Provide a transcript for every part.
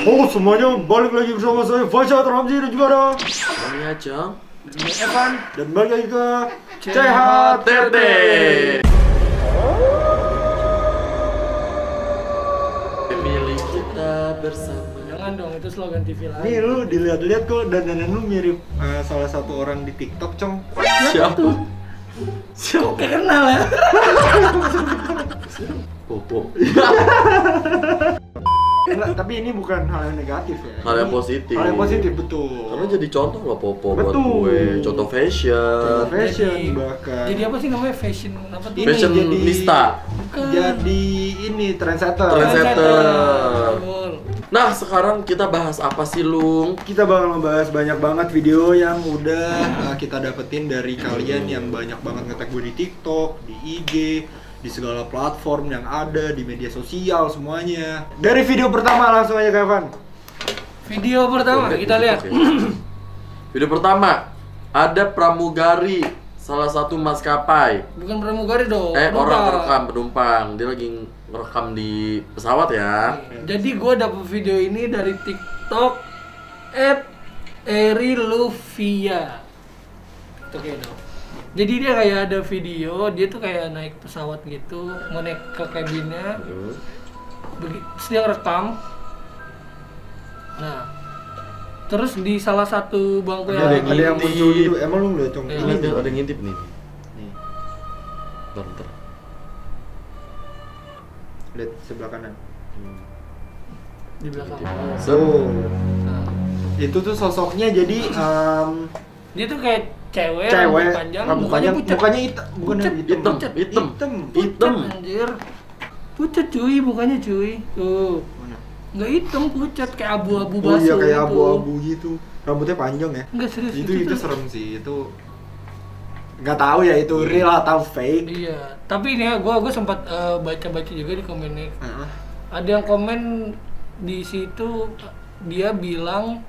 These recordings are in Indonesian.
Oh semuanya, balik lagi bersama saya Fajar Ramzi dan juga ada Kami Acang dan Evan dan balik lagi ke CHTT. Milik kita bersama. Jangan dong, itu slogan TV lain. Nih lu dilihat-lihat kok dandanan lu mirip salah satu orang di TikTok, Cong. Siapa? Kok kayak kenal ya? Popo. Enggak, tapi ini bukan hal yang negatif ya. Hal yang positif. Hal yang positif, betul. Karena jadi contoh loh Popo buat Betul. gue. Contoh fashion. Contoh fashion Jadi- bahkan. Jadi apa sih namanya fashion apa tuh? Ini Fashionista. Bukan. Jadi ini trendsetter. Trendsetter. Betul. Nah sekarang kita bahas apa sih Lung? Kita bakal ngebahas banyak banget video yang udah kita dapetin dari kalian yang banyak banget nge-tag gue di TikTok, di IG, di segala platform yang ada, di media sosial semuanya. Dari video pertama langsung aja ke Evan. Video pertama kita lihat. Oke. Video pertama ada pramugari salah satu maskapai. Bukan pramugari dong. Orang penumpang. penumpang. Dia lagi ngerekam di pesawat ya. Jadi gue dapet video ini dari TikTok @eriluvia. Itu kayak dong. Jadi dia kayak ada video, dia tuh kayak naik pesawat gitu, mau naik ke cabinnya, terus dia ngerekam. Nah, terus di salah satu bangku yang Ada yang muncul gitu. Emang lu ngeliat, Cong? Iya. Ini ada yang ngintip nih. Nih, Bentar. lihat sebelah kanan. di belakang. Oh. Nah, Itu tuh sosoknya jadi dia tuh kayak cewek, cewek, rambut panjang, mukanya pucat. mukanya hitam, bukan Hitam. hitam. Hitam. Anjir. Pucat cuy, mukanya cuy. Tuh. Mana? Nggak hitam, pucat kayak abu-abu Oh basuh. iya kayak gitu. abu-abu gitu. Rambutnya panjang ya. Enggak serius Itu tuh. serem sih. Itu nggak tahu ya itu real atau fake. Iya, tapi ini ya gua sempat baca-baca juga di komennya. Heeh. Ada yang komen di situ dia bilang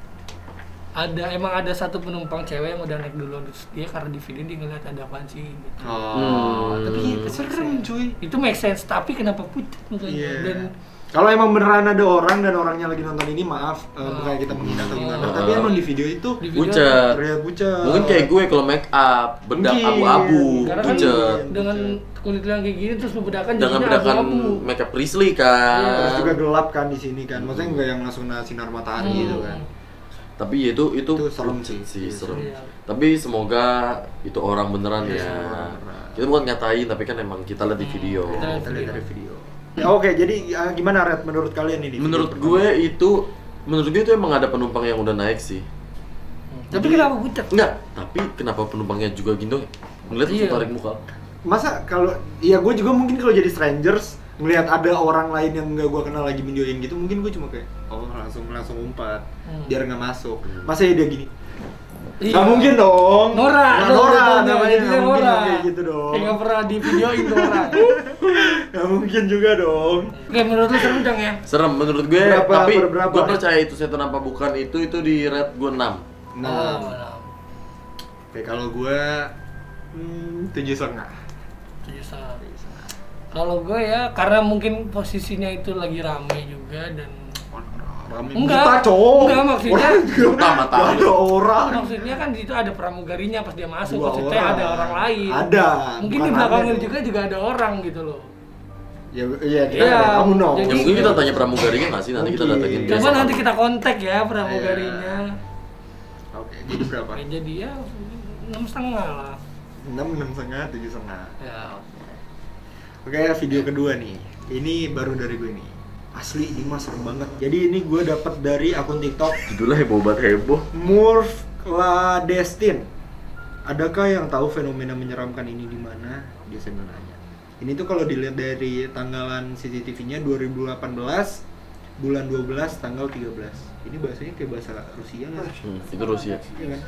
emang ada satu penumpang cewek yang udah naik duluan, terus dia karena di video dia ngeliat ada apaan sih gitu. Oh, tapi serem cuy. Itu make sense, tapi kenapa pucat mukanya? Iya. Dan Kalau emang beneran ada orang dan orangnya lagi nonton ini, maaf, bukan kita menghina atau gimana. Oh. Tapi emang di video itu di video Pucat. terlihat pucat. Mungkin kayak gue kalau make up, bedak Mungkin. abu-abu, karena kan pucat. dengan kulit yang kayak gini terus lu bedakan Jangan jadinya bedakan abu-abu. make up Priestley kan. Iya. Terus juga gelap kan di sini kan. Maksudnya nggak yang langsung sinar matahari gitu kan. Tapi itu Itu serem pucat sih. serem. Iya. Tapi semoga itu orang beneran Iya, ya. semoga beneran. Kita bukan nyatain, tapi kan emang kita lihat di video. Kita lihat Kita lihat dari video. Ya, oke, jadi gimana Red menurut kalian ini? Menurut video gue itu emang ada penumpang yang udah naik sih. Tapi kenapa pucat? Enggak, tapi kenapa penumpangnya juga gitu? Ngeliat Iya. langsung tarik muka. Masa kalau ya gue juga mungkin kalau jadi strangers ngelihat ada orang lain yang nggak gue kenal lagi videoin gitu, mungkin gue cuma kayak langsung umpat biar nggak masuk. Masa ya dia gini? Iya. Nggak mungkin dong. Nora, Nora jatuhnya, namanya, jadinya nggak mungkin Nora. dong kayak gitu dong. Kayak nggak pernah di videoin Nora. Nggak mungkin juga dong. Oke, menurut lu serem dong ya? Serem menurut gue, Berapa, tapi per berapa? gue percaya itu setan apa bukan itu di rate gue 6. Nah, Oh, oke kalau gue 7,5. 7,5. Kalau gue ya, karena mungkin posisinya itu lagi rame juga dan Rame Enggak. buta, Cong. Enggak, maksudnya Orang juga Mata-mata. nggak ada orang. maksudnya kan di situ ada pramugarinya pas dia masuk, Dua maksudnya orang. ada orang lain. Ada. Mungkin bukan di belakangnya rame. juga ada orang gitu loh. Ya, iya, kita Iya, nggak tahu no. jadi- Ya mungkin kita tanya pramugarinya nggak sih, nanti kita Mungkin. datengin Coba besok. nanti kita kontak ya pramugarinya. Oke, jadi berapa? Oke, jadi ya 6,5 lah. 6,5, 7,5. Ya. Oke, video kedua nih. Ini baru dari gue nih. Asli ini mah serem banget. Jadi ini gue dapat dari akun TikTok Judulnya heboh banget heboh. Murph Clandestine. Adakah yang tahu fenomena menyeramkan ini di mana? Dia sambil nanya. Ini tuh kalau dilihat dari tanggalan CCTV-nya 2018 bulan 12 tanggal 13. Ini bahasanya kayak bahasa Rusia nggak sih? Itu Rusia. Iya kan?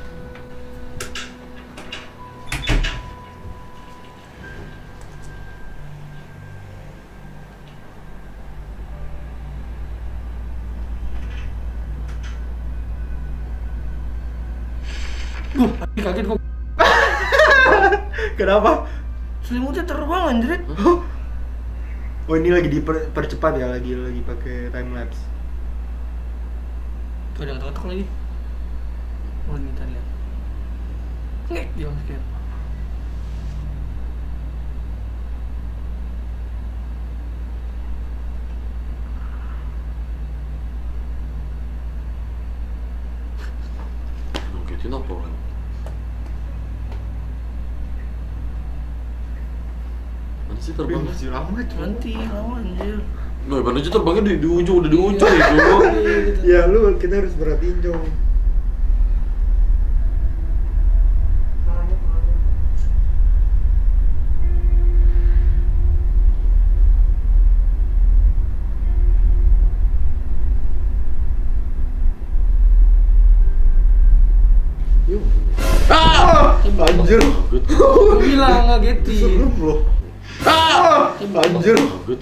Kaget gua. Kenapa? Selimutnya terbang anjir. Oh ini lagi dipercepat ya, lagi pakai time lapse. Tuh ada ketok lagi. Oh ini tadi lihat. Ngek dia masih. Itu apa orang? Mana sih terbang? Masih lama cuy. Nanti lama anjir. Loh, mana sih terbangnya di ujung, udah di ujung itu. Ya lu kita harus perhatiin Cong. Yuk. Ah! Anjir. Kaget. Gue bilang ngagetin. Serem loh. Anjir. Kaget.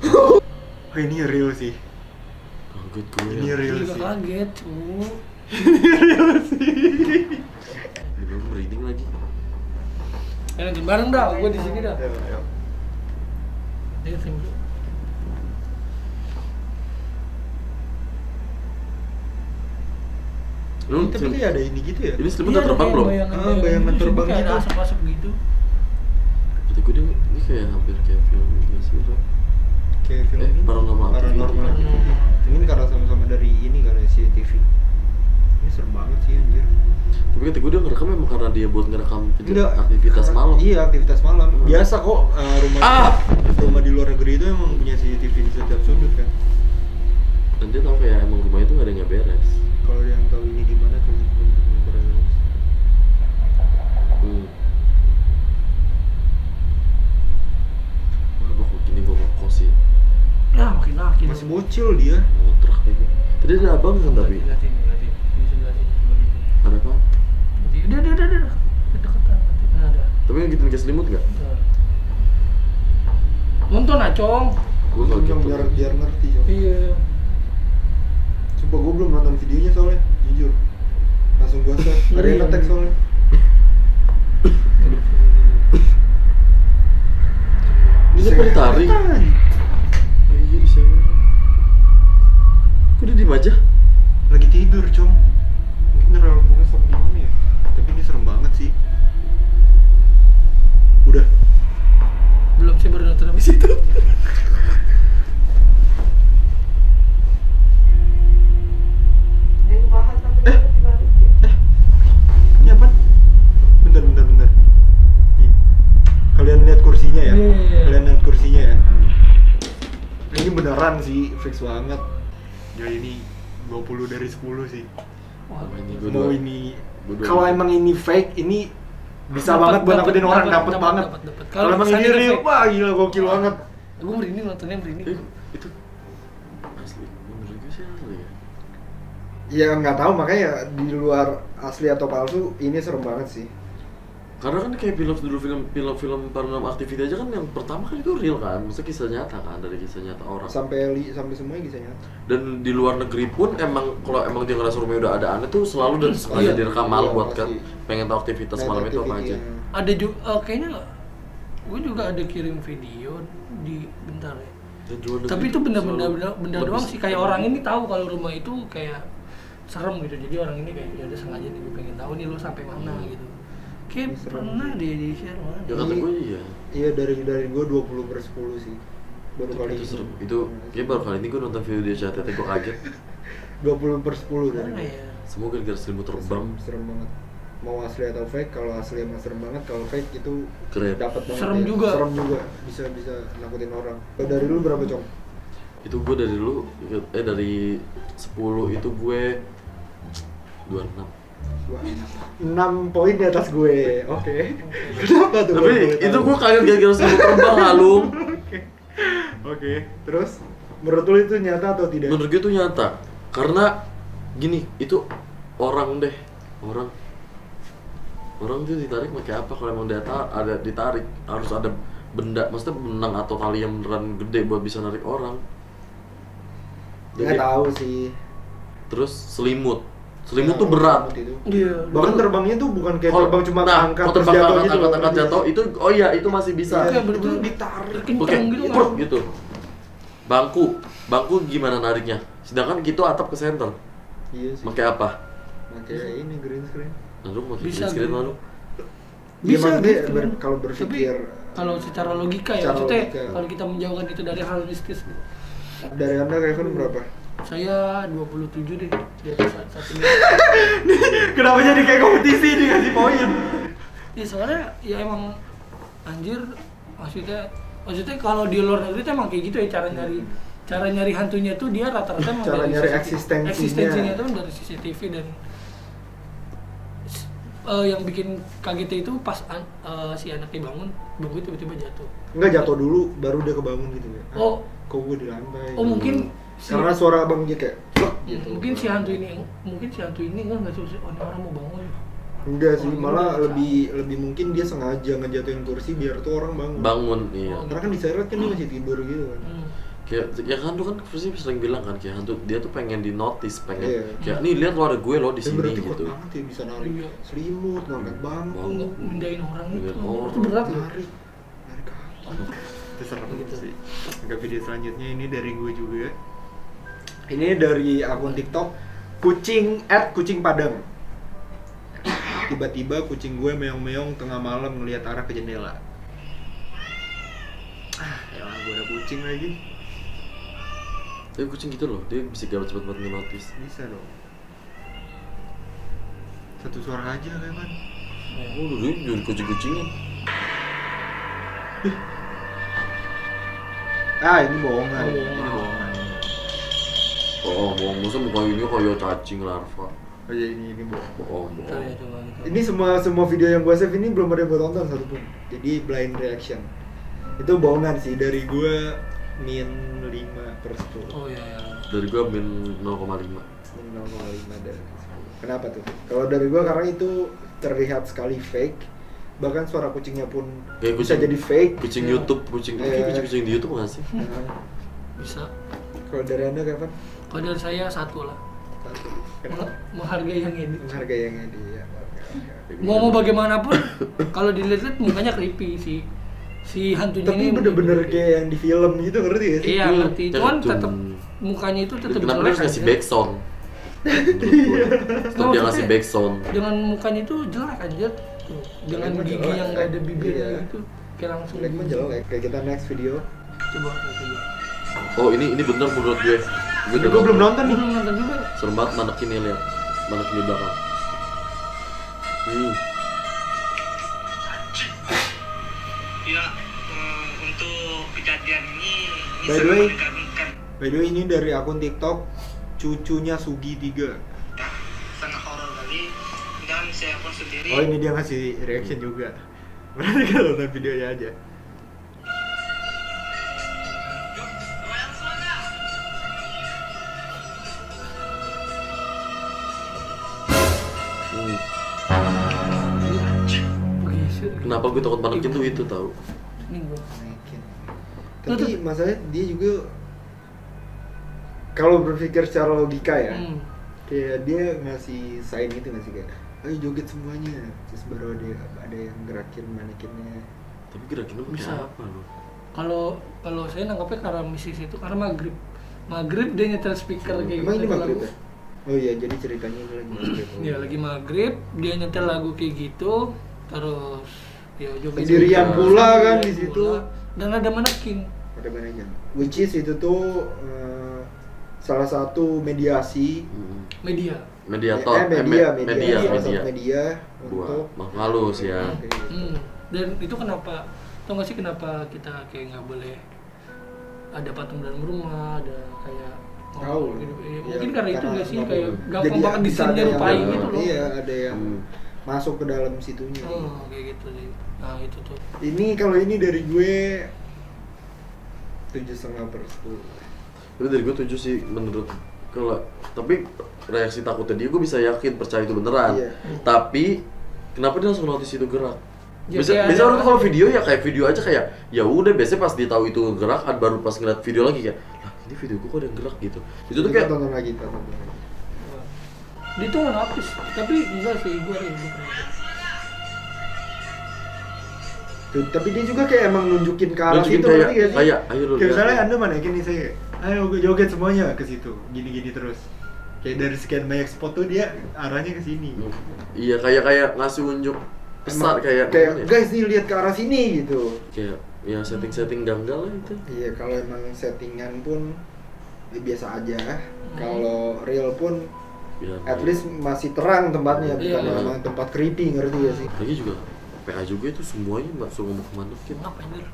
Oh, ini real sih. Kaget gue. Ini real Gue sih. kaget tuh. Real sih. Belum merinding lagi. Nanti bareng dah, gue di sini dah. Ayo, ayo. Ayo sini. Lu Tapi kayak ada ini gitu ya? Ini selimut udah terbang belum? Bayangan terbang kayak gitu. ada asap-asap gitu. Kata gue ini kayak hampir kayak film ini sih, Bro. Kayak film ini. Paranormal Paranormal Activity. Activity. Mungkin karena sama-sama dari ini kali CCTV. Ini serem banget sih anjir. Tapi kata gue dia ngerekam memang karena dia buat ngerekam Enggak, aktivitas karena- malam. Iya, aktivitas malam. Hmm. Biasa kok rumah di luar negeri itu emang punya CCTV di setiap sudut kan. Dan dia tahu kayak emang rumah itu nggak ada yang nggak beres. Kalau yang tahu ini di mana tuh bener-bener beres. Wah, gue kok gini gue ngekos sih. Ya makin makin. Masih bocil dia. Ngontrak kayaknya. Tadi ada abang kan tapi Liatin. Di sebelah sini. ada apa? Udah. Deketan. Nanti ada. Tapi yang gitu kayak selimut nggak? Nonton acong. Gue nggak Cong, gitu. biar ngerti Cong. Iya. Coba gue belum nonton videonya soalnya, jujur. Langsung gue share. Ada yang ngetek soalnya. Bisa kok ditarik. Iya di sana. Kok dia diem aja? Lagi tidur, Cong. Mungkin lampunya stop di mana ya? Tapi ini serem banget sih. Udah. Belum sih baru nonton habis itu. Ini apa? Bentar. Nih. Kalian lihat kursinya ya? Iya. Kalian lihat kursinya ya? Ini beneran sih, fix banget. Ya ini 20 dari 10 sih. Wah, Ini gue Mau dua. ini Gua dua. kalau emang ini fake, ini bisa Dapat, banget buat dapat, nakutin orang, dapat, dapet dapat, banget. dapat. Kalau emang ini misalnya real, fake. wah gila gokil banget. Gue merinding nontonnya merinding. Itu asli. Menurut gue sih asli ya. Ya nggak tahu, makanya di luar asli atau palsu ini serem banget sih. Karena kan kayak film paranormal activity aja kan yang pertama kan itu real kan, maksudnya kisah nyata kan, dari kisah nyata orang. Sampai semuanya bisa nyata. Dan di luar negeri pun emang kalau emang dia ngerasa rumahnya udah ada aneh tuh selalu dan sengaja Iya. direkam malam Iya, buat kan pasti. pengen tahu aktivitas Night malam itu apa activity, aja. ya. Ada juga kayaknya gue juga ada kirim video di bentar ya. Dan luar negeri Tapi itu benda-benda selalu benda lebih doang sih, kayak serem. orang ini tahu kalau rumah itu kayak serem gitu. Jadi orang ini kayak ya udah sengaja nih gue pengen tahu nih lo sampai mana gitu. Kayak Ini serem pernah sih. dia di share mana. Ya kata gue iya. Iya dari gue 20/10 sih. Baru kali Itu ini. serem. Itu kayak baru kali ini gue nonton video dia chat gue kaget. 20/10 dari Mana gue. ya? Semua gara-gara selimut terbang. Serem banget. Mau asli atau fake, kalau asli emang serem banget, kalau fake itu Keren. dapat banget. Serem ya. juga. Serem juga. Bisa nakutin orang. Kalau dari lu berapa, Cong? Itu gue dari dulu dari 10 itu gue 26. 6 poin di atas gue. Oke. Kenapa tuh? Tapi itu gue kaget gara-gara selimut terbang halung. Oke. Terus menurut lu itu nyata atau tidak? Menurut gue itu nyata. Karena gini, itu orang tuh ditarik pakai apa? Kalau emang data ada ditarik harus ada benda, maksudnya benang atau tali yang beneran gede buat bisa narik orang. Nggak tahu sih. Terus selimut tuh berat. Selimut itu. Iya. Bahkan terbangnya tuh bukan kayak Kalau- terbang cuma nah, angkat kalau terus terbang jatuh angkat, gitu. angkat, loh. jatuh itu oh iya itu masih bisa. Iya, Iya, itu bener-bener ditarik. Oke, kencang gitu prut kan. gitu. Bangku gimana nariknya? Sedangkan gitu atap ke center. Iya sih. Pakai apa? Pakai ini green screen. Lalu mau Bisa, green screen gitu. lalu? Bisa, Iya, maksudnya gitu. kalau Tapi berpikir kalau secara logika ya, Secara maksudnya logika. kalau kita menjauhkan itu dari hal mistis, dari Anda Kevin berapa? saya 27 deh di atas satu. Kenapa jadi kayak kompetisi nih ngasih poin? Ya soalnya ya emang anjir, maksudnya kalau di luar negeri tuh emang kayak gitu ya cara nyari hantunya tuh dia rata-rata emang Cara dari nyari CCTV. eksistensinya. Eksistensinya tuh dari CCTV dan yang bikin kaget itu pas si anaknya bangun tiba-tiba jatuh. Enggak, jatuh dulu baru dia kebangun gitu ya. Oh. Kok gue di lantai. Oh mungkin Karena suara abangnya kayak "Blok," gitu. mungkin si hantu ini enggak sih orang mau bangun. Enggak sih, Oh, malah enggak. lebih mungkin dia sengaja ngejatuhin kursi biar tuh orang bangun. Bangun, iya. Oh. Karena kan diseret kan dia masih tidur gitu kan. Kayak ya kan tuh kan pasti sering bilang kan kayak hantu dia tuh pengen di notice, pengen Iya. kayak nih lihat lo ada gue lo di Ya, sini berarti kuat gitu. banget ya bisa narik Iya. selimut, ngangkat bangku, Banget. Mindahin orang itu. Mindahin orang. Itu berat loh. narik apa. Itu serem Gitu. sih. Ke video selanjutnya ini dari gue juga. Ini dari akun TikTok kucing Padang. Tiba-tiba kucing gue meong-meong tengah malam ngelihat arah ke jendela. Elah gue ada kucing lagi. Tapi kucing gitu loh, dia bisa gak cepet-cepet nge-notice. Bisa dong. Satu suara aja kan. Oh, dia jadi kucing-kucingan. Ini bohongan. Oh, Ini bohongan. Oh, bohong, masa muka ini kayak cacing larva. Oh iya, ini bohong. Bohong, Ntar ya, bohong. coba kita. Ini semua video yang gue save ini belum ada yang gue tonton satupun. Jadi blind reaction. Itu bohongan sih dari gue min 5/10. Oh iya. Dari gua min 0,5. Min 0,5 dari 10. Kenapa tuh? Kalau dari gue karena itu terlihat sekali fake. Bahkan suara kucingnya pun Kayak bisa kucing- jadi fake. Kucing Iya. YouTube, kucing Iya. kucing di YouTube nggak sih? Nah, Bisa. kalau dari Anda kapan? Kalau dari saya satu lah. Satu. Kenapa? Menghargai yang edit. Menghargai yang ini ya. Oke. Mau bagaimanapun, kalau dilihat mukanya creepy si hantunya Tapi ini. bener-bener kayak yang di film gitu, ngerti gak sih? Iya Hmm, ngerti. Cuman cuma- tetap mukanya itu tetap Kenapa dia jelek harus kasih aja. backsound? Menurut gua. Tetap dia Maksudnya- ngasih backsound. Dengan mukanya itu jelek aja. Tuh, dengan Jelek mah gigi jelek. yang nggak ada bibirnya Iya. gitu. Kayak langsung. Jelek mah jelek. Kayak kita next video. Coba coba. Oh, ini bener menurut gue. Ini gue belum nonton Gue nih. belum nonton juga. Serem banget manekin nih, lihat. Manekin di belakang. Ya, untuk kejadian ini By the sangat way- menegangkan, By the way, ini dari akun TikTok cucunya Sugi 3. ya, sangat horor kali. Dan saya pun sendiri Oh, ini dia ngasih reaction juga. Berarti kalau nonton videonya aja. Hmm. Begitu. Kenapa gue takut manekin tuh itu tahu? Ini gue. Naikin. Tapi masalahnya dia juga kalau berpikir secara logika ya, kayak dia ngasih sign gitu nggak sih kayak, ayo joget semuanya, terus baru ada yang gerakin manekinnya. Tapi kira-kira Bisa. kayak apa lu? Kalau saya nangkapnya karena mistis itu karena maghrib dia nyetel speaker kayak Emang gitu. ini maghrib lagu. ya? Oh iya, jadi ceritanya ini lagi maghrib. Ya lagi maghrib dia nyetel lagu kayak gitu terus ya joget Sendirian juga, pula kan sendirian di situ. pula. Dan ada manekin. Ada banyak. Which is itu tuh salah satu mediasi. Media. Mediator, media media. salah satu media Buat untuk makhluk halus ya. Oke, gitu. Dan itu kenapa? Tau gak sih kenapa kita kayak nggak boleh ada patung dalam rumah, ada kayak Tahu. gitu. Ya, Mungkin karena itu nggak sih nggak kayak boleh. gampang Jadi banget bisa desain ada yang- nyerupain ada- gitu loh. Iya, ada yang Hmm. masuk ke dalam situnya. Oh, kayak gitu sih. Nah itu tuh. Ini kalau ini dari gue 7,5/10. Tapi dari gue 7 sih menurut kalau tapi reaksi takutnya dia gue bisa yakin percaya itu beneran. Iya. Tapi kenapa dia langsung notice itu gerak? Ya, Bisa kayak bisa ada- orang tuh kalau video ya kayak video aja kayak ya udah biasanya pas dia tahu itu gerak baru pas ngeliat video lagi kayak lah ini video gue kok ada yang gerak gitu. Itu tuh Kita kayak tonton lagi, kita tonton lagi. Dia tuh ngelapis, tapi enggak sih gue Tuh, tapi dia juga kayak emang nunjukin ke arah nunjukin situ, kayak ngerti gak sih? kayak ayo lu Kayak lihat. misalnya Anda manekin nih saya, ayo gue joget semuanya ke situ, gini-gini terus. Kayak dari sekian banyak spot tuh dia arahnya ke sini. Iya, kayak ngasih unjuk pesan kayak guys nih lihat ke arah sini gitu. Kayak ya setting ganggal lah itu. Iya, kalau emang settingan pun ya biasa aja. Kalau real pun Ya, at least masih terang tempatnya, bukan Iya. emang tempat creepy, ngerti gak sih? lagi juga PA juga itu semuanya nggak suka mau manekin. Ngapain Dir?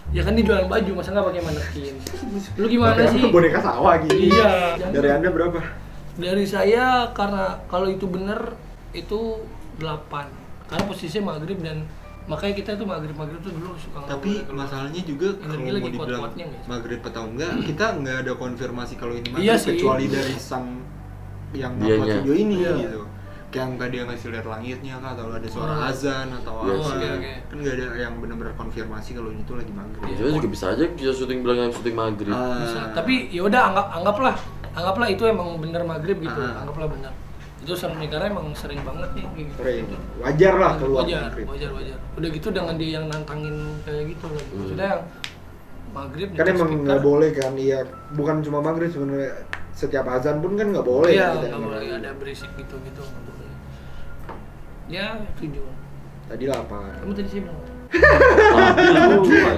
Ya kan dia jualan baju, masa nggak pakai manekin? Lu gimana sih? Boneka sawah gitu. Iya. Dari Anda berapa? Dari saya karena kalau itu bener itu 8. Karena posisinya maghrib dan makanya kita tuh maghrib tuh dulu suka nggak Tapi boleh keluar. masalahnya juga kalau Energi mau lagi dibilang kuat-kuatnya nggak sih? maghrib atau enggak, kita nggak ada konfirmasi kalau ini maghrib Iya sih. kecuali dari sang yang Dianya. upload video ini Iya. gitu. Kayak nggak dia ngasih lihat langitnya kah, atau ada suara Oh. azan atau Iya apa. sih. Oke. Kan nggak ada yang benar-benar konfirmasi kalau ini tuh lagi maghrib. Iya. Dia juga bisa aja kita syuting bilang syuting maghrib. Bisa. Tapi ya udah anggaplah itu emang bener maghrib gitu. Ah. Anggaplah bener. Itu sering nih karena emang sering banget nih kayak gitu. Sering. Wajar lah keluar wajar, maghrib. wajar. Udah gitu dengan dia yang nantangin kayak gitu loh. Maksudnya yang maghrib Kan nyetir emang speaker. nggak boleh kan, iya, bukan cuma maghrib sebenarnya, setiap azan pun kan nggak boleh. Iya, kita nggak dengerin. boleh ada berisik gitu nggak boleh. Ya, 7. Tadi 8. Kamu tadi sih bilang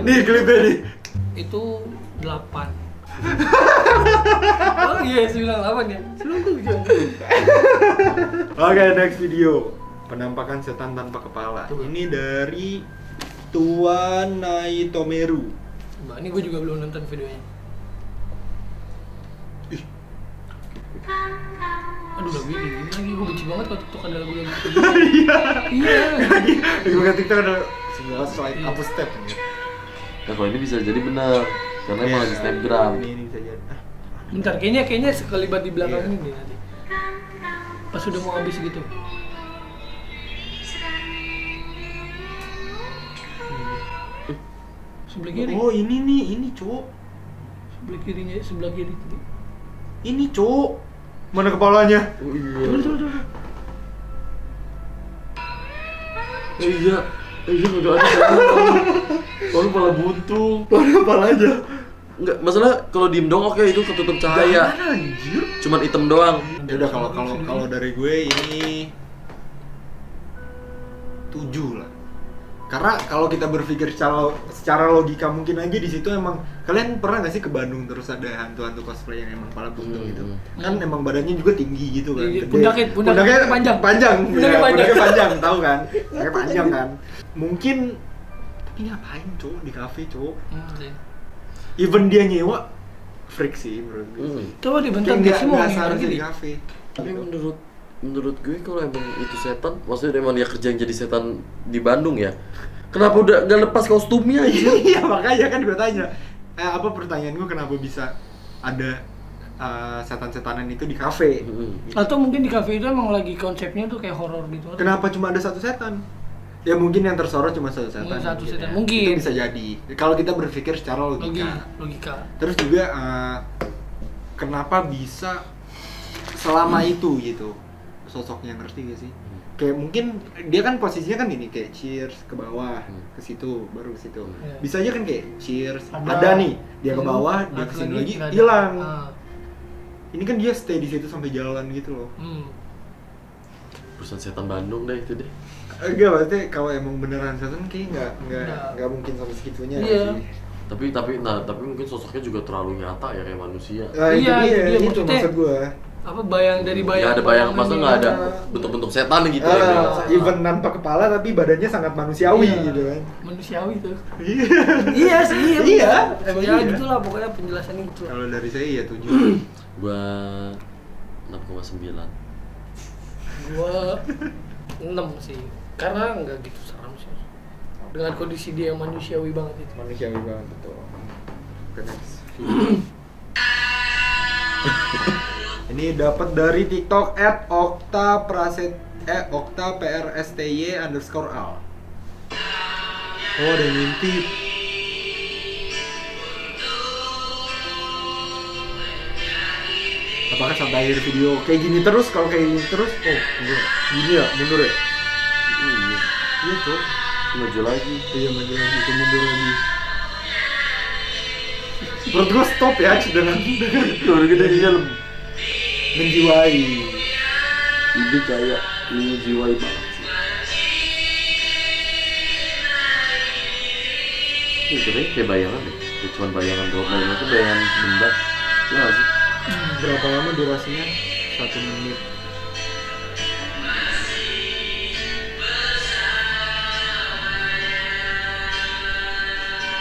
Nih klipnya nih. itu 8. Oh iya, 98 ya. 97. Oke, next video. Penampakan setan tanpa kepala. Coba. Ini dari Tuan Naitomeru. Mbak, ini gue juga belum nonton videonya. Aduh, lagu ini lagi gue benci banget kalau TikTok ada lagu-lagu gitu. Iya. Lagi bukan TikTok ada semua slide hapus step. Nah kalau ini bisa jadi benar karena emang lagi snapgram. Ini bisa jadi. Bentar, kayaknya sekelibat di belakang Iya. ini deh nanti. Pas udah mau habis gitu. Sebelah kiri. Oh, ini cowok. Sebelah kirinya, sebelah kiri. Ini cowok. Mana kepalanya? Oh iya. Tuh. Iya. Iya nggak ada. Kalau malah buntung. Mana kepalanya? Enggak, masalah kalau diem dong oke itu ketutup cahaya. Mana anjir? Cuman hitam doang. Ya udah kalau dari gue ini 7 lah. Karena kalau kita berpikir secara logika mungkin aja di situ emang kalian pernah nggak sih ke Bandung terus ada hantu-hantu cosplay yang emang kepala buntung gitu. Kan emang badannya juga tinggi gitu kan. Iya, gede. pundaknya panjang. Panjang. Pundaknya Ya, panjang. pundaknya panjang, tahu kan? Pundaknya panjang kan. Mungkin tapi ngapain cowok di kafe cowok? Sih. Even dia nyewa freak sih menurut gue. Coba dibentar Kayak dia semua nggak nih seharusnya lagi. di kafe. Tapi menurut gue kalau emang itu setan, maksudnya emang dia kerja yang jadi setan di Bandung ya. Kenapa udah nggak lepas kostumnya aja? Iya makanya kan gue tanya. Apa pertanyaan gue kenapa bisa ada setan-setanan itu di kafe? Atau mungkin di kafe itu emang lagi konsepnya tuh kayak horor gitu. Kenapa cuma ada satu setan? Ya mungkin yang tersorot cuma satu setan. Mungkin satu setan. ya. Mungkin. Itu bisa jadi. Kalau kita berpikir secara logika. Logika. Terus juga kenapa bisa selama itu gitu sosoknya, ngerti gak sih? Kayak mungkin dia kan posisinya kan gini kayak cheers ke bawah ke situ baru ke situ. Iya. Bisa aja kan kayak cheers ada nih dia ke bawah dia ke sini lagi nggak ada. hilang. Ah. Ini kan dia stay di situ sampai jalan gitu loh. Perusahaan setan Bandung deh itu deh. Enggak, maksudnya kalau emang beneran setan kayak Nggak. nggak mungkin sampai segitunya Iya. sih. Tapi mungkin sosoknya juga terlalu nyata ya kayak manusia. Nah, itu Iya, dia, itu dia, itu maksudnya- maksud gua. Apa bayang dari bayang? Ya ada bayang, masa nggak ada Ah. bentuk-bentuk setan gitu ya? Even tanpa kepala tapi badannya sangat manusiawi Iya. gitu kan. Manusiawi tuh. Iya. Iya sih. Iya, Emang iya. ya gitulah pokoknya penjelasan itu. Kalau dari saya ya 7. Gua 6,9. Gua 6 sih. Karena nggak gitu seram sih. Dengan kondisi dia yang manusiawi banget itu. Manusiawi banget betul. Oke, next. Ini dapat dari TikTok @okta_prsty_al. Oh, ada yang ngintip. Apakah sampai akhir video kayak gini terus? Kalau kayak gini terus, oh enggak. Gini ya, mundur ya? Iya. Iya, Cok. Maju lagi. Iya, maju lagi, itu mundur lagi. Menurut gua stop ya dengan Udah gede di dalam. menjiwai. Lebih kayak menjiwai banget sih. Ini sebenarnya kayak bayangan deh. Kayak cuman bayangan doang. Bayangan itu bayangan benda. Ya nggak sih? Berapa lama durasinya? 1 menit.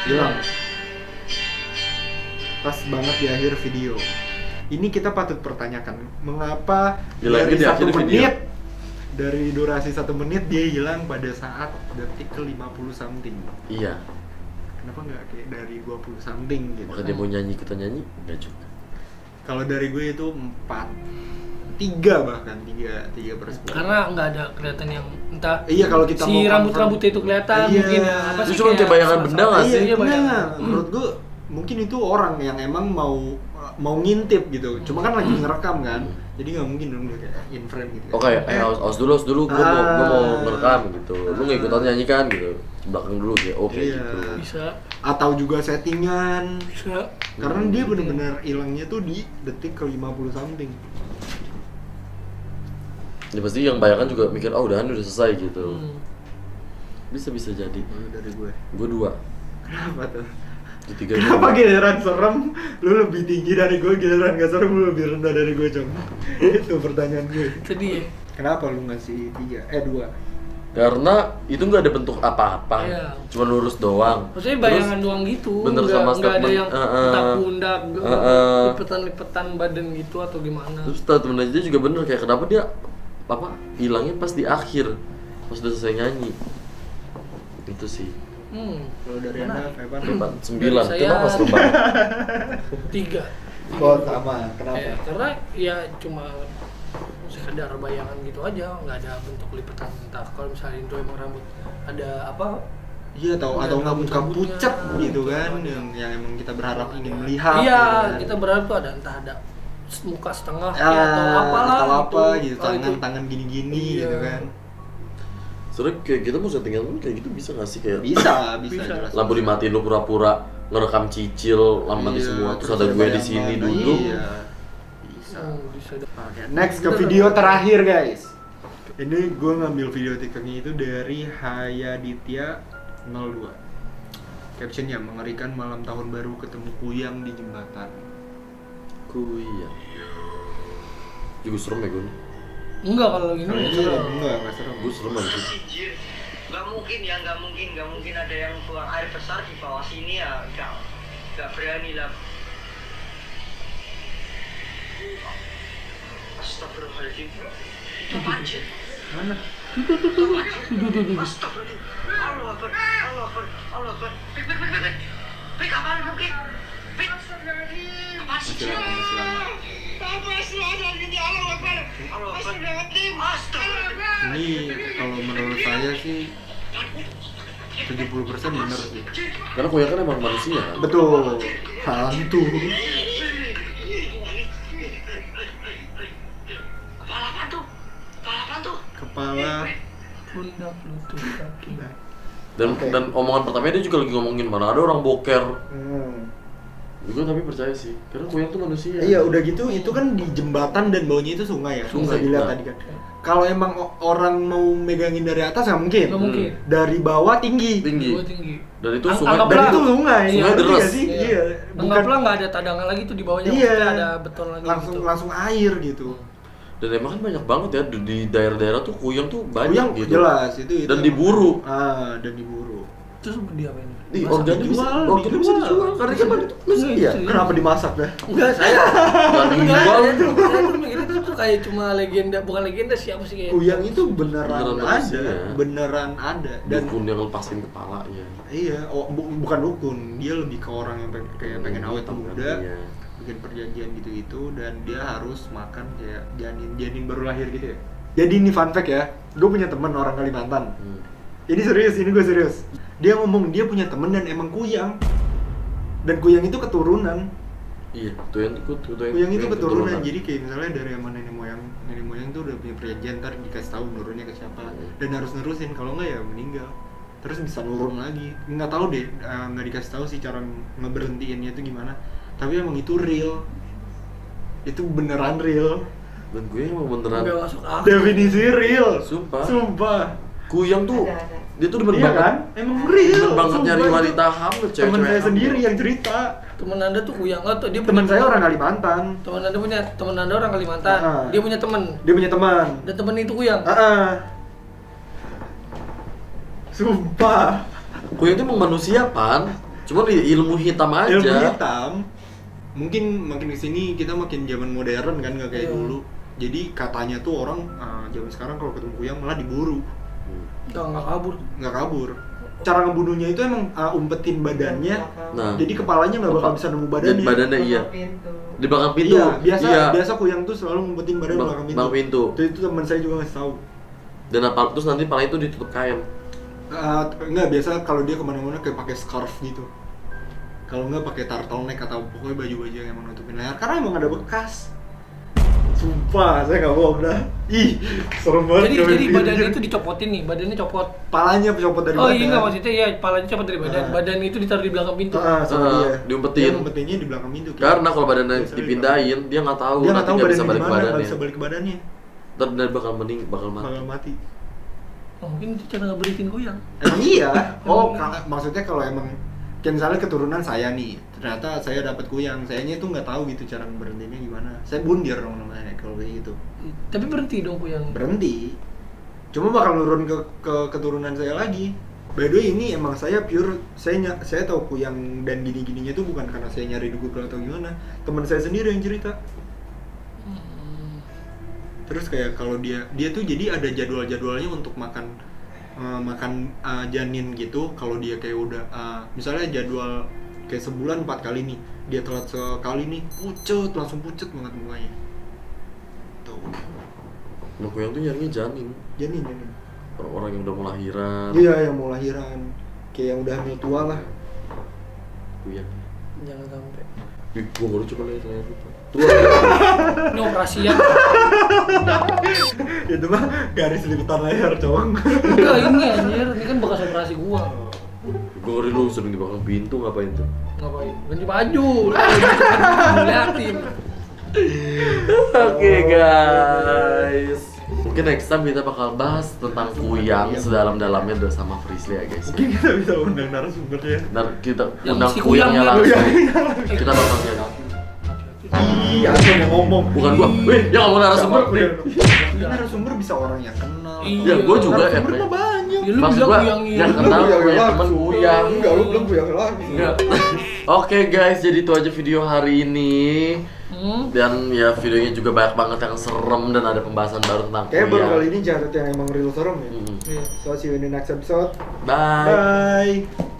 Hilang. Pas banget di akhir video. Ini kita patut pertanyakan, mengapa Hilangnya dari di 1 akhir video. menit, dari durasi 1 menit dia hilang pada saat detik ke 50 something. Iya. Kenapa nggak kayak dari 20 something gitu? Maka dia mau nyanyi ikutan nyanyi, nggak juga. Kalau dari gue itu 4, 3 bahkan 3 per 10. Karena nggak ada kelihatan yang entah Iya, kalau kita si mau rambut-rambutnya itu kelihatan Iya. mungkin ya apa Itu sih cuma kayak bayangan benda nggak sih? Iya, Iya, bayangan. menurut gue mungkin itu orang yang emang mau ngintip gitu. Cuma kan lagi ngerekam kan. Jadi nggak mungkin dong dia kayak in frame gitu. Oke, awas dulu, gua mau ngerekam gitu. Lu nggak ikutan nyanyi kan gitu. Belakang dulu ya, oke Iya. gitu. Bisa Atau juga settingan. bisa Karena dia benar-benar hilangnya tuh di detik ke 50 something. Ya pasti yang bayangan juga mikir, udah selesai gitu. Hmm. Bisa jadi. Kalau dari gue. Gua 2. Kenapa tuh? Di 3 Kenapa giliran serem lu lebih tinggi dari gue, giliran gak serem lu lebih rendah dari gue, Cong? Itu pertanyaan gue. sedih ya. Kenapa lu ngasih 2? Karena itu nggak ada bentuk apa-apa, Iya. cuma lurus doang. Maksudnya bayangan doang gitu, bener sama nggak ada statement, yang tak pundak, lipetan-lipetan badan gitu atau gimana. Terus statement aja juga bener, kayak kenapa dia hilangnya pas di akhir, pas udah selesai nyanyi. Itu sih. Kalau dari Anda, Evan? 9, Dari kenapa saya- serem banget? 3. Oh, sama. Kenapa? Karena ya cuma sekedar bayangan gitu aja, nggak ada bentuk lipetan. Entah kalau misalnya itu emang rambut ada apa? Iya, atau Ada nggak muka rambut-rambutnya. pucat gitu kan, yang emang kita berharap ingin melihat. Iya, gitu kan. kita berharap tuh ada entah ada muka setengah Ya, atau apalah atau apa gitu, Kalau itu- tangan gini-gini Iya. gitu kan. Soalnya kayak kita mau settingan pun kayak gitu bisa nggak sih, kayak Bisa Bisa. jelas. lampu dimatiin lu pura-pura ngerekam cicil, lampu mati Iya, semua, terus ada gue di sini bayangan. duduk. Iya. Bisa. bisa. Oke, next ke video terakhir guys. Ini gue ngambil video TikToknya itu dari Hayaditya 02. Captionnya, mengerikan malam tahun baru ketemu kuyang di jembatan. Kuyang. Juga serem ya gue. Enggak kalau ini Kalau ya ini serem. enggak serem. Gue serem aja. Anjir, nggak mungkin ada yang buang air besar di bawah sini ya, nggak berani lah. Astagfirullahaladzim. Itu banjir. Mana? Astagfirullahaladzim. Allah Akbar, Allah Akbar, Allah Akbar. Pik, apaan lu, Pik? Pik. Apaan sih? Masih lama. Astagfirullahaladzim, Allah Akbar. Allah Akbar. Astagfirullahaladzim. Ini kalau menurut saya sih 70% bener sih. Karena kuyang kan emang manusia kan. Betul. Hantu. Kepala apaan tuh? Kepala apaan tuh? Kepala. Pundak lutut kaki. Dan omongan pertamanya dia juga lagi ngomongin mana ada orang boker. Gue tapi percaya sih, karena kuyang tuh manusia. Iya, udah gitu itu kan di jembatan dan bawahnya itu sungai ya. Sungai, Bisa dilihat nah. tadi kan. Kalau emang orang mau megangin dari atas nggak mungkin. Nggak mungkin. Dari bawah tinggi. Tinggi. Gua tinggi. Dan itu Ang- sungai. anggaplah- Dan itu sungai. Sungai ngerti deras. nggak sih? Iya. Anggaplah nggak ada tadangan lagi tuh di bawahnya, Iya. maksudnya ada beton lagi gitu. langsung air gitu. Dan emang kan banyak banget ya di daerah-daerah tuh kuyang tuh banyak Kuyang gitu. jelas itu. Dan diburu. Dan diburu. Terus dia apa ini? Di Masak organnya bisa, dijual, organnya bisa dijual karena kan itu manusia. Iya. Kenapa dimasak dah? Enggak, saya Bukan enggak, dijual. saya tuh mikir itu tuh kayak cuma legenda, bukan legenda siapa sih kayak. Kuyang itu beneran Beneran ada, manusia. beneran ada. Dan Dukun yang lepasin kepalanya. iya, bukan dukun, dia lebih ke orang yang kayak pengen awet muda, Iya. bikin perjanjian gitu-gitu, dan dia harus makan kayak janin baru lahir gitu ya. Jadi ini fun fact ya, gue punya teman orang Kalimantan. Ini serius, ini gue serius. Dia ngomong dia punya temen dan emang kuyang. Dan kuyang itu keturunan. Iya, Kuyang itu keturunan. Jadi kayak misalnya dari emang nenek moyang tuh udah punya perjanjian, ntar dikasih tahu nurunnya ke siapa dan harus nerusin, kalau enggak ya meninggal. Terus bisa nurun lagi. Nggak tahu deh, nggak dikasih tahu sih cara ngeberhentiinnya itu gimana. Tapi emang itu real. Itu beneran real. Dan gue emang beneran Nggak masuk akal. Definisi real. Sumpah. Sumpah. Kuyang tuh dia tuh demen Iya banget. kan? Emang real. Demen banget Sumpah, nyari itu wanita hamil, Temen cewek-cewek saya hamil. sendiri yang cerita. Temen anda tuh kuyang atau dia Temen punya saya orang Kalimantan. temen anda orang Kalimantan. Ah. Dia punya temen Dia punya teman. dan temen itu kuyang. Sumpah. Kuyang tuh emang manusia pan, cuma ilmu hitam aja. Ilmu hitam. Mungkin makin kesini kita makin zaman modern kan, nggak kayak Iya. dulu. Jadi katanya tuh orang zaman sekarang kalau ketemu kuyang malah diburu, Nggak kabur. nggak kabur. Cara ngebunuhnya itu emang umpetin badannya, Nah, jadi kepalanya nggak bakal bisa nemu badannya. jadi badannya iya. Di belakang pintu. Iya, biasa Iya. biasa kuyang tuh selalu ngumpetin badan Bang- belakang pintu. belakang pintu. Itu teman saya juga ngasih tahu. Dan apa terus nanti pala itu ditutup kain. Enggak, biasa kalau dia kemana-mana kayak pakai scarf gitu. Kalau nggak pakai turtleneck atau pokoknya baju-baju yang emang nutupin leher, karena emang ada bekas. Sumpah, saya nggak bohong dah. Ih, serem banget. Jadi badannya itu dicopotin nih, badannya copot. palanya copot dari Oh badan. iya nggak maksudnya ya, kepalanya copot dari badan. Ah. Badan itu ditaruh di belakang pintu. Sama dia. Diumpetin. Dia ngumpetinnya di belakang pintu. Karena kalau badannya Biasa dipindahin, dia nggak tahu dia nggak nanti tahu nggak bisa badannya balik ke di mana, badannya. nggak bisa balik ke badannya. Ntar benar bakal bakal mati. Bakal mati. Oh, mungkin itu cara ngeberitin kuyang. Emang iya. Oh, maksudnya kalau emang kayak misalnya keturunan saya nih, ternyata saya dapat kuyang, sayanya itu nggak tahu gitu cara berhentinya gimana. Saya bundir dong namanya kalau kayak gitu. Tapi berhenti dong kuyang. Berhenti. Cuma bakal nurun ke keturunan saya lagi. By the way, ini emang saya pure, saya tahu kuyang dan gini-gininya itu bukan karena saya nyari di Google atau gimana. Teman saya sendiri yang cerita. Terus kayak kalau dia tuh jadi ada jadwal-jadwalnya untuk makan janin gitu. Kalau dia kayak udah misalnya jadwal kayak sebulan 4 kali nih, dia telat sekali nih, langsung pucet banget mukanya. Tuh. Nah, kuyang tuh nyarinya janin. Janin. Orang-orang yang udah mau lahiran. Iya, yang mau lahiran. Kayak yang udah hamil tua lah. Kuyang. Jangan sampai. Ih, gua baru coba lihat layar itu. Ini operasian. Itu mah garis liputan leher, cowok. Enggak ini anjir, ini kan bekas operasi gua. Gua ngeri lu sering di belakang pintu ngapain tuh? Ngapain? Ganti baju. Liatin. Oke guys. Mungkin next time kita bakal bahas tentang kuyang sedalam-dalamnya bersama Frisly ya guys. Mungkin kita bisa undang narasumbernya. Dan kita Yang undang si kuyangnya kuyangnya. langsung. Kita bakal nyari. Iya, aku yang ngomong. Bukan gua. Wih, yang ngomong narasumber. Ini narasumber bisa orang yang kenal. Iya. Ya, gua juga ya. Narasumber mah banyak. Ya lu Maksud bilang gua, kuyangnya. yang kenal punya temen kuyang. Enggak, lu belum kuyang lagi. Enggak. Oke guys, jadi itu aja video hari ini. Dan ya videonya juga banyak banget yang serem dan ada pembahasan baru tentang Kayak baru kuyang. kali ini jahat yang emang real serem ya. Iya. So see you in the next episode. Bye. Bye.